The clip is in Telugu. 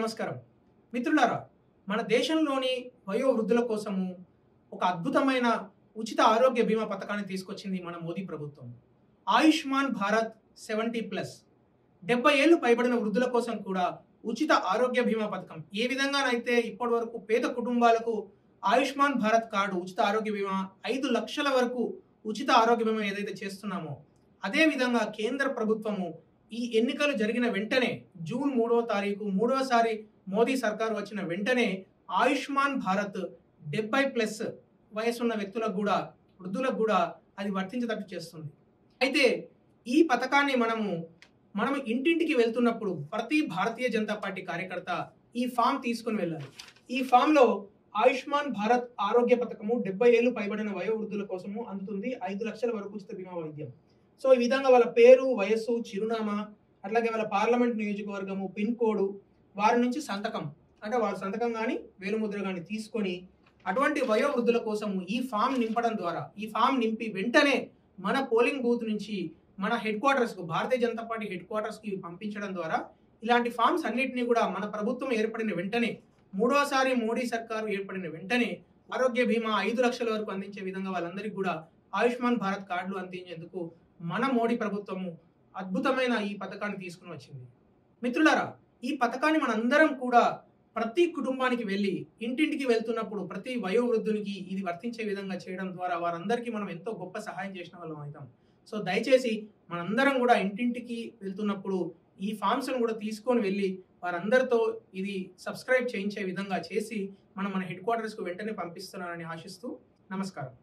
నమస్కారం మిత్రులారా, మన దేశంలోని వయోవృద్ధుల కోసము ఒక అద్భుతమైన ఉచిత ఆరోగ్య బీమా పథకాన్ని తీసుకొచ్చింది మన మోదీ ప్రభుత్వం. ఆయుష్మాన్ భారత్ 70+, 70 ఏళ్లు పైబడిన వృద్ధుల కోసం కూడా ఉచిత ఆరోగ్య బీమా పథకం. ఏ విధంగానైతే ఇప్పటి వరకు పేద కుటుంబాలకు ఆయుష్మాన్ భారత్ కార్డు ఉచిత ఆరోగ్య బీమా 5 లక్షల వరకు ఉచిత ఆరోగ్య బీమా ఏదైతే చేస్తున్నామో, అదే విధంగా కేంద్ర ప్రభుత్వము ఈ ఎన్నికలు జరిగిన వెంటనే జూన్ 3వ తారీఖు మూడోసారి మోదీ సర్కార్ వచ్చిన వెంటనే ఆయుష్మాన్ భారత్ 70+ వయసున్న వ్యక్తులకు కూడా, వృద్ధులకు కూడా అది వర్తించేటట్టు చేస్తుంది. అయితే ఈ పథకాన్ని మనం ఇంటింటికి వెళ్తున్నప్పుడు ప్రతి భారతీయ జనతా పార్టీ కార్యకర్త ఈ ఫామ్ తీసుకుని వెళ్ళాలి. ఈ ఫామ్లో ఆయుష్మాన్ భారత్ ఆరోగ్య పథకము 70 ఏళ్లు పైబడిన వయోవృద్ధుల కోసము అందుతుంది 5 లక్షల వరకు ఉచిత బీమా వైద్యం. సో ఈ విధంగా వాళ్ళ పేరు, వయస్సు, చిరునామా, అట్లాగే వాళ్ళ పార్లమెంట్ నియోజకవర్గము, పిన్ కోడ్, వారి నుంచి సంతకం, అంటే వాళ్ళ సంతకం కానీ వేలుముద్ర కానీ తీసుకొని అటువంటి వయోవృద్ధుల కోసము ఈ ఫామ్ నింపడం ద్వారా, ఈ ఫామ్ నింపి వెంటనే మన పోలింగ్ బూత్ నుంచి మన head క్వార్టర్స్కు, Bharatiya Janata party head క్వార్టర్స్కి పంపించడం ద్వారా ఇలాంటి ఫామ్స్ అన్నింటినీ కూడా మన ప్రభుత్వం ఏర్పడిన వెంటనే, మూడోసారి మోడీ సర్కారు ఏర్పడిన వెంటనే ఆరోగ్య బీమా 5 లక్షల వరకు అందించే విధంగా వాళ్ళందరికీ కూడా ఆయుష్మాన్ భారత్ కార్డులు అందించేందుకు మన మోడీ ప్రభుత్వము అద్భుతమైన ఈ పథకాన్ని తీసుకుని వచ్చింది. మిత్రులారా, ఈ పథకాన్ని మనందరం కూడా ప్రతి కుటుంబానికి వెళ్ళి, ఇంటింటికి వెళ్తున్నప్పుడు ప్రతి వయోవృద్ధునికి ఇది వర్తించే విధంగా చేయడం ద్వారా వారందరికీ మనం ఎంతో గొప్ప సహాయం చేసిన వాళ్ళం అవుతాం. సో దయచేసి మనందరం కూడా ఇంటింటికి వెళ్తున్నప్పుడు ఈ ఫామ్స్ను కూడా తీసుకొని వెళ్ళి వారందరితో ఇది సబ్స్క్రైబ్ చేయించే విధంగా చేసి మన హెడ్ క్వార్టర్స్కు వెంటనే పంపిస్తున్నారని ఆశిస్తూ నమస్కారం.